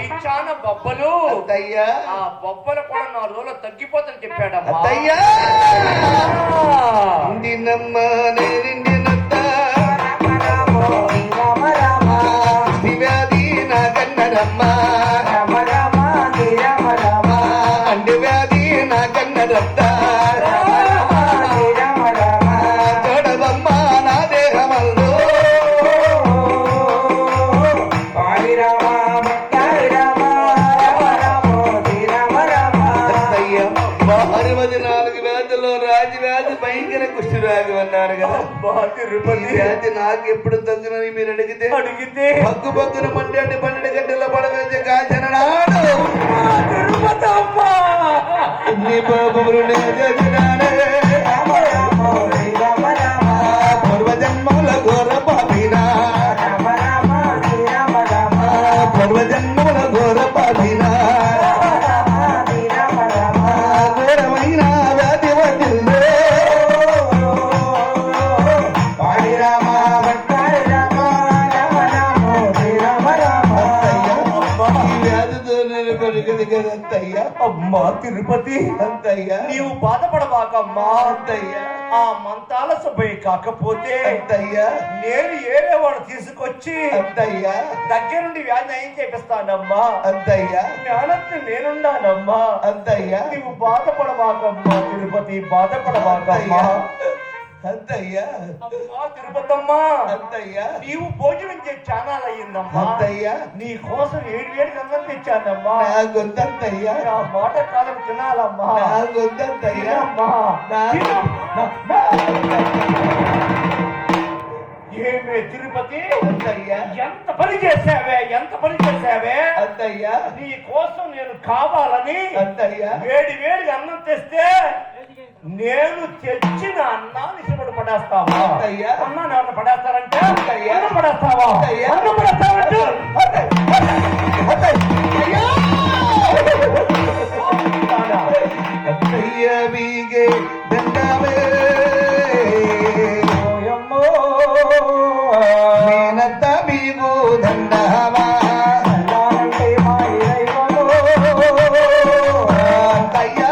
ఇచ్చాన బొబ్బలు అత్తయ్యా ఆ బొబ్బలు కూడా 4 రోజులు తగ్గిపోతుందని చెప్పాడమ్మా. అత్తయ్యా నిన్నమ్మ నిన్నత్త వ్యాధి నా కన్నడమ్మ అండి వ్యాధి నా కన్నడత్త చూడవమ్మ నా దేహమల్లు అత్తయ్య 64 వ్యాధుల్లో రాజవ్యాధి భయంకర కుష్ఠరోగి అన్నారు కదా. ఈ వ్యాధి నాకు ఎప్పుడు తగ్గునని మీరు అడిగితే పక్కు పక్కున మండి 12 గంటల పడవేసే కాల్చిన నాడు ఎన్ని పాపములు చేసినానే పూర్వజన్మముల ఘోర పాపినా పూర్వజన్మముల ఘోర పాపినా ఘోరమైన వ్యాధి వచ్చిందే అత్తయ్యా అమ్మా తిరుపతి అంతయ్యా నీవు బాధపడబాకమ్మా. అంతయ్యా ఆ మంతాల సుబ్బయ్య కాకపోతే అంతయ్యా నేను ఏరేవాడు తీసుకొచ్చి అంతయ్యా దగ్గరుండి వ్యాధి నయం చేపిస్తానమ్మా. అంతయ్యా జ్ఞానత్తు నేనున్నానమ్మా. అంతయ్యా నీవు బాధపడబాకమ్మా తిరుపతి, బాధపడబాకమ్మా. అంతయ్యా అమ్మా తిరుపతమ్మా, అంతయ్యా నీవు భోజనం చేసి చానాలయ్యిందమ్మా. అంతయ్యా నీ కోసం 7 వేడికి అన్నం తెచ్చానమ్మా. నా గొంతంతయ్యా నా మాట కాలం తినాలమ్మా. నా గొంతంతయ్యా తినమ్మా. ఏమే తిరుపతి, అంతయ్యా ఎంత పని చేసావే, ఎంత పని చేసావే. అంతయ్యా నీ కోసం నేను కావాలని అంతయ్యా వేడి వేడిగా అన్నం తెస్తే నేను తెచ్చిన అన్నాన్ని ఇష్టపడి పడేస్తావా? అంతయ్యా అన్నాన్ని ఎవరిని పడేస్తారంటే అంతయ్యా అన్నం పడేస్తావా? అంతయ్యా అన్నం పడేస్తావంటే అత్తయ్య బీగే దండమే మేనత్త బీగు దండమా అత్తయ్యా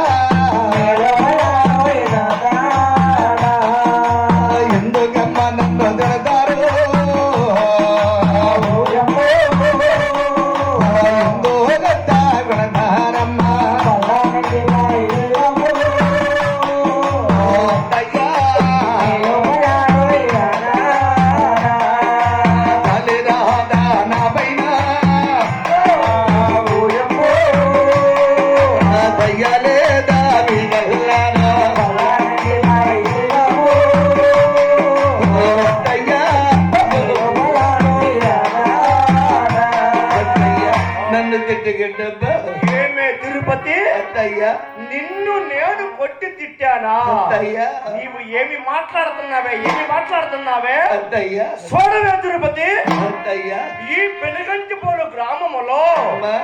ఎందుకమ్మ నన్ను తిడతారు ఎందో గద్ద గుణధారమ్మా అత్తయ్యా తల్లిరాదా నా పైన దయ్యాలేదా విగల్లారా అత్తయ్యా అత్తయ్యా నన్ను తిట్టుగిడ్డబ్బా ఏమే తిరుపతి, అత్తయ్యా నిన్ను నేను కొట్టి తిట్టానా? అత్తయ్యా నీవు ఏమి మాట్లాడుతున్నావే, ఏమి మాట్లాడుతున్నావే? అత్తయ్యా చూడవే తిరుపతి, అత్తయ్యా ఈ పెనుగంచిపోలు గ్రామములో అమ్మా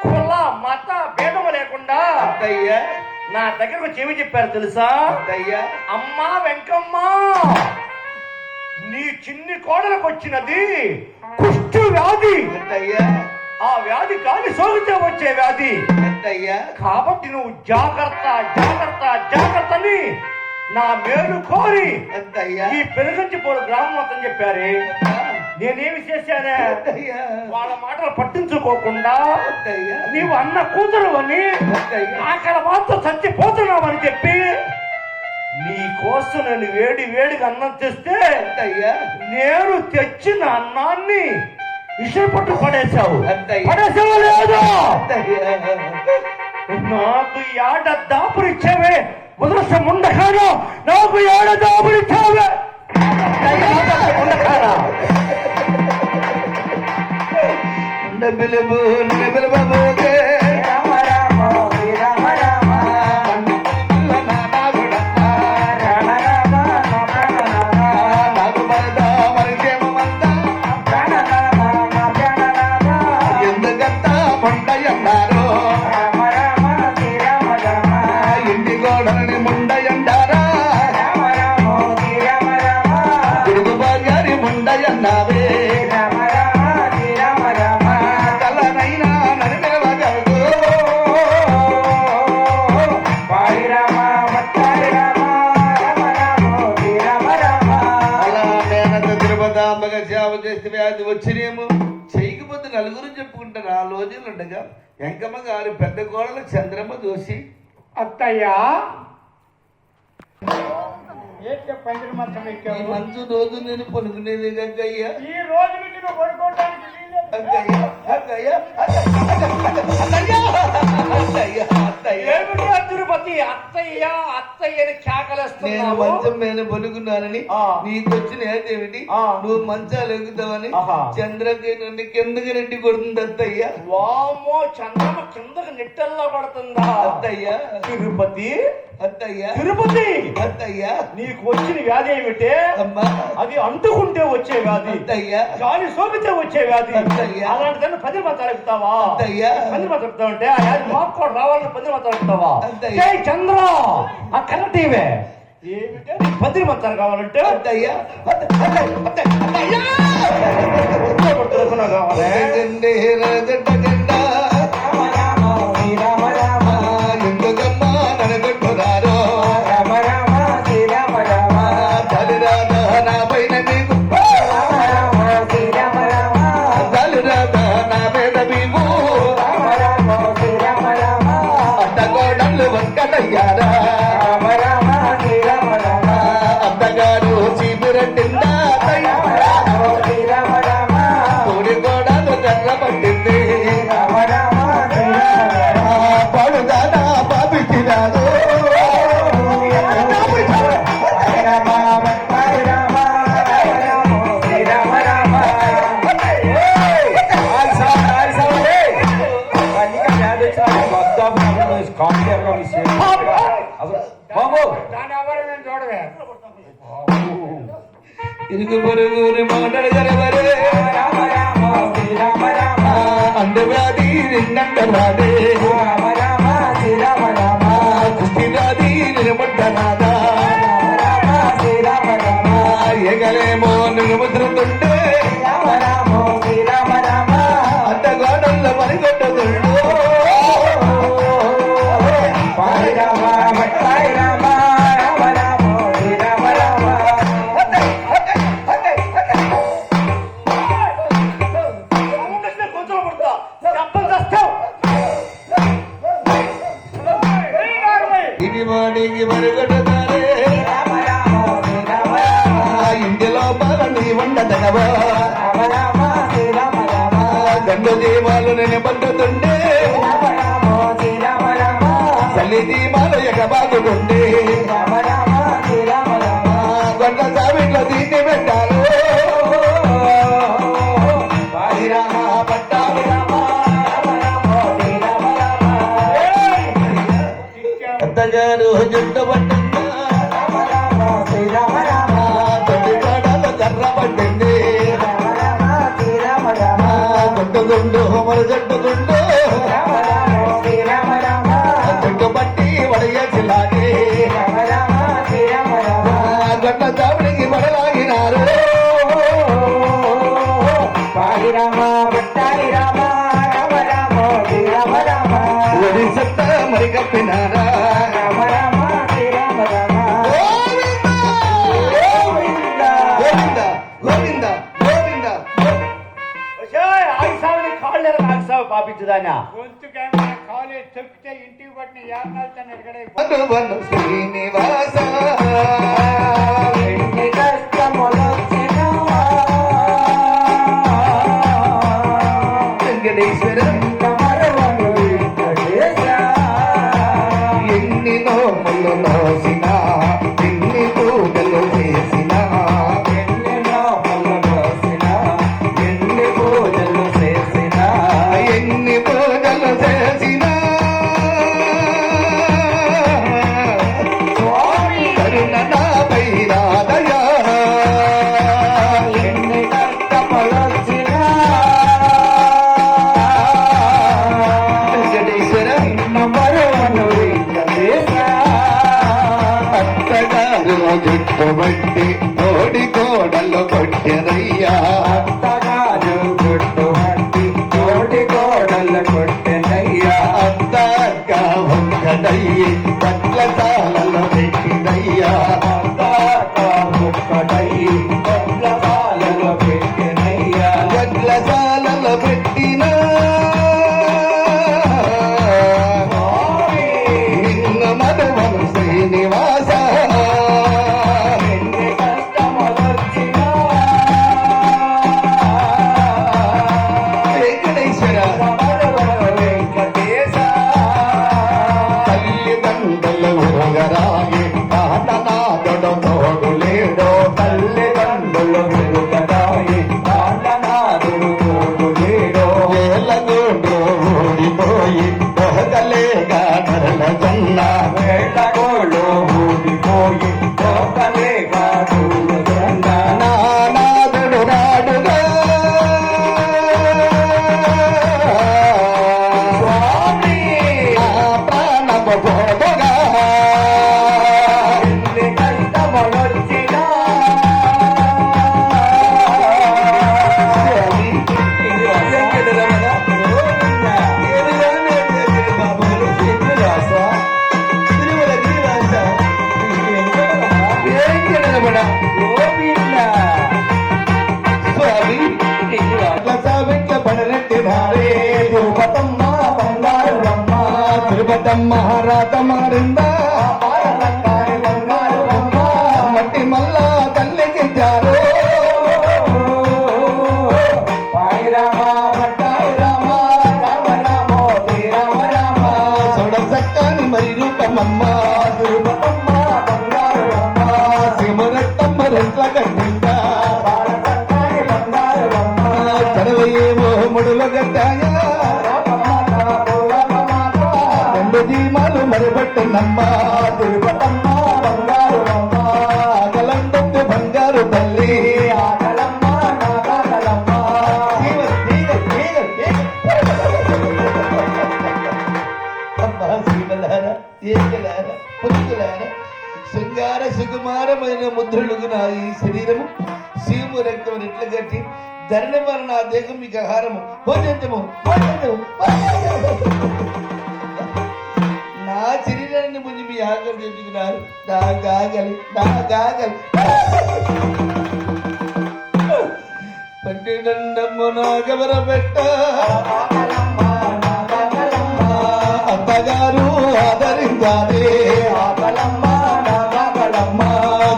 కుల మత భేదము లేకుండా అత్తయ్యా నా దగ్గరకు చెవి చెప్పారు తెలుసా? అత్తయ్యా అమ్మా వెంకమ్మ, నీ చిన్ని కోడలకు వచ్చినది కుష్టు వ్యాధి. అత్తయ్యా ఆ వ్యాధి కాని సోకితే వచ్చే వ్యాధి. అత్తయ్యా కాబట్టి నువ్వు జాగ్రత్త జాగ్రత్త జాగ్రత్తని నా మేలు కోరి అత్తయ్యా ఈ పెనుగంచిపోలు గ్రామం మొత్తం చెప్పారే. నేనేమి చేశానే? అత్తయ్యా వాళ్ళ మాటలు పట్టించుకోకుండా అత్తయ్యా నీవు అన్న కూతురు అని ఆకలి మాత్రం చచ్చిపోతున్నావని చెప్పి నీ కోసం నేను వేడి వేడిగా అన్నం తెస్తే అత్తయ్యా నేను తెచ్చిన అన్నాన్ని ఇష్టపట్టు పడేశావు. అత్తయ్య. పడేసావు లేదు? అత్తయ్యా నాకు ఏడ దాపురిచ్చావే ముదరస ముండకాను, నాకు ఏడ దాపురిచ్చావే ముండకారా. పిలుపు పిలువబోతే ఎందుకంతా ముండయన్నారు ఇంటి గోడని ముండయంటారా గురుగు భార్యారి ముండయన్నావే తలనైనా చెప్పుకుంటారు. ఆ రోజులు ఉండగా వెంకమ్మ గారి పెద్ద కోడలు చంద్రమ్మ చూసి, అత్తయ్యా ఈ మంచు రోజు నేను పలుకునేది గంగయ్యా, ఈ రోజు నుంచి నువ్వు పడుకోవడానికి అత్తయ్య అత్తయ్య అత్తయ్య అత్తయ్య అత్తయ్య తిరుపతి అత్తయ్య అత్తయ్యని నేను కేకలేస్తున్నావు. మంచం మీద పలుకున్నానని ఆ. నీకొచ్చిన ఏమిటి? ఆ. నువ్వు మంచాలు ఎక్కుతావని ఆహా. చంద్రకి నన్ను కిందకి నెట్టి కొడుతుంది అత్తయ్య. వామో చంద్రమ కిందకి నెట్టెల్లా పడుతుందా? అత్తయ్య తిరుపతి అత్తయ్య తిరుపతి అత్తయ్య నీకు వచ్చిన వ్యాధి ఏమిటే? అమ్మా అది అంటుకుంటే వచ్చే వ్యాధి, అత్తయ్య గాలి సోకితే వచ్చే వ్యాధి. అత్తయ్య. అలాంటిదాన్ని 10 మంది చెప్తావా? అత్తయ్య 10 మంది చెప్తావంటే ఆ వ్యాధి మాకు కూడా రావాలని 10 మంది చెప్తావా? అత్తయ్య. జై చంద్ర ఆ కరెక్టీవే ఏమిటే 10 మంది కావాలంటే అత్తయ్య కావాలి. గండే రగడ్డ గండ ఎందుకమ్మా నడగొట్టురారో తల్లిరాధ నా పైన మీకు తల్లిరాధ నా మీద మీకు అడ్డగోడలు వంకటయ్యారా అత్తగారు చీపిరట్టిందా తోడి గోడలు జర్ర పట్టింది పడుదానా బాబిచ్చిరాదు ఇరుగు పొరుగుని మాటలు జరగరే అండవ్యాధి నిన్నంటరాదే కుష్టివ్యాధి నిలబడ్డరాదా ఎగలేమో నిలబడుతుంటే అడ్డగోడల్లో పరిగెట్టుతుండు ఇది వాడికి మరుగడతారే ఇంటిలో బాలని వండదగవా గండు దీపాలు నేను పట్టుతుంటే చల్లి దీపాలు ఎగబాగుతుంటే గొడ్ల సావిట్లో దీన్ని పెట్టాలి అత్తగారు జుట్టు పట్టిందా తొలి కాడలు కర్ర పట్టింది కొట్టుకుంటూ మరి జట్టుకుంటూ జుట్టు పట్టి వడయలాగే గొడ్ల చావిడికి వడలాగినారు ఒడిసత్త మరి కప్పినారా గోవింద గోవింద గోవింద ఆగిసావుని కాళ్ళు ఆగిసావు పాపించుదానా కాలేజ్ చెప్తే ఇంటికి పట్టిన యాత్రలు ఎక్కడే వను వను శ్రీనివాస వెంకటేశ్వర ఎన్ని నోములు నోసిన ఎన్ని పూజలు చేసిన ఎన్ని పూజలు చేసిన కరుణ నాపై రాదయా వెంకటేశ్వర అత్తగారు జుట్టు బట్టి తోడి కోడలు కొట్టెరయ్యా అత్తాక ఒక్కడయ్యి పట్ల తాళలో పెట్టినయ్యా వడ్ల సాలలో పెట్టిన పోగా కైతమలొచ్చినా మహారాత మారిందా మట్టి మల్లా తల్లికి జారు చూడ చక్కని మరి రూపమమ్మ శివరత్తమ్మ రెంట్ల కట్టిందా చడవయేమో ముడుల గట్టాయా జీమాలు మరిపట్టునమ్మ తిరుపతమ్మ బంగారు అమ్మ ఆకలంటే బంగారు తల్లి ఆకలమ్మ నాగలమ్మ శృంగార సుకుమారమైన ముద్రలుగు నా ఈ శరీరము శివము రక్తం రెట్లు కట్టి ధరణి మరి నా దేహం మీకు ఆహారము భోజనము నా శరీరాన్ని ముందు మీ ఆకలి తెచ్చుకున్నారు నాగాగలి పట్టినండమ్మ నాగవర పెట్ట అత్తగారు ఆదరించాలి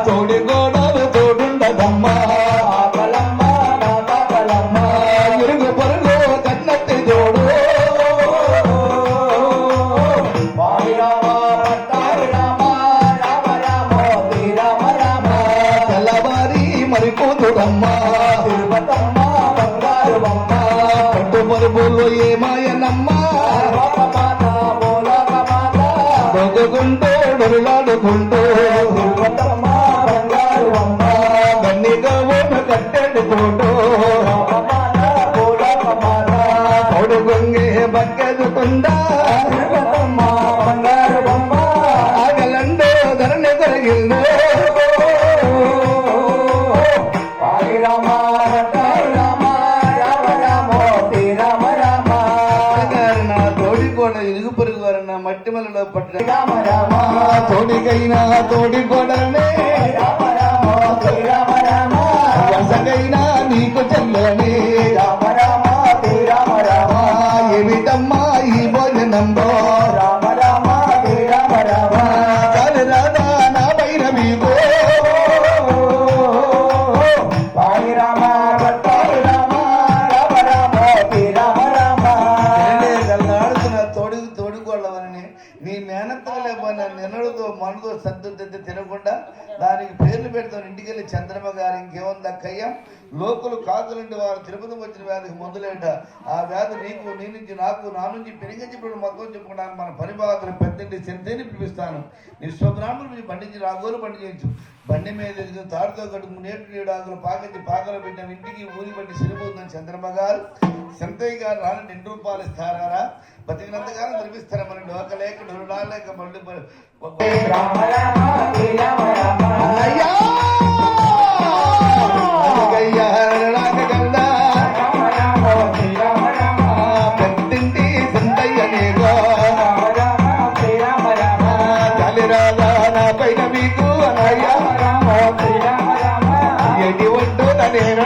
తోడి గోడలు తోడుండదమ్మా ఇరుగు పొరుగు కన్నట్టి తోడు తెల్లవారి మరిపోతుడమ్మా తిరుపతమ్మ బంగారు బొమ్మ పట్టు పరుపులు ఏమాయనమ్మా బొగ్గుకుంటూ డొరులాడుకుంటూ తిరుపతమ్మ బంగారు బొమ్మ గన్నిగా ఓట కట్టెడుకుంటూ పౌడు గొంగే బక్కెదుకుందా తిరుపతమ్మ బంగారు బొమ్మ ఆగలండో ధరణి కొరగిల్లు తోడి కూడా ఇరుగు పొరుగు వారన్న మట్టి మలలో పట్టిన తోడికైనా తోడి కొడనే వసగైనా నీకు చెల్లని ఏమిటమ్మా ఈ భోజనంలో చాలు రాదా నా పైన మీకు తోడుకోవాలని నీ మేనత్తో లేకపోయినా నిన్నడుతో మనతో సర్దు తినకుండా దానికి పేర్లు పెడతాను ఇంటికెళ్ళి చంద్రమ్మ గారు ఇంకేముంది అక్కయ్య లోకులు కాకులంటే వారు తిరుపతి వచ్చిన వ్యాధికి మొదలేట ఆ వ్యాధి నీకు నీ నుంచి నాకు నా నుంచి పెరిగించినప్పుడు మొత్తం చెప్పుకోవడానికి మన పరిభాగతలు పెద్దంటి చెంతేని పిలిపిస్తాను నీ స్వబ్రాహ్మణుల నుంచి పండించి రాగోలు పండించు బండి మీద ఎదుగు తాడుతో కడుపు నేడు ఆకులు పాకించి పాకలు పెట్టిన ఇంటికి ఊరి బట్టి సరిపోతుందని చంద్రమ్మ గారు శంతయ్య గారు రాని 2 రూపాయలు ఇస్తారా బతికినంతగానో తెరిపిస్తారా మన డోకలేక డొరుడాలేక మళ్ళీ పెద్దింటి సంతయ్య నీగో కలిరాగా నా పైన మీకు అనయ్యా ఎడి ఒడ్డు నేను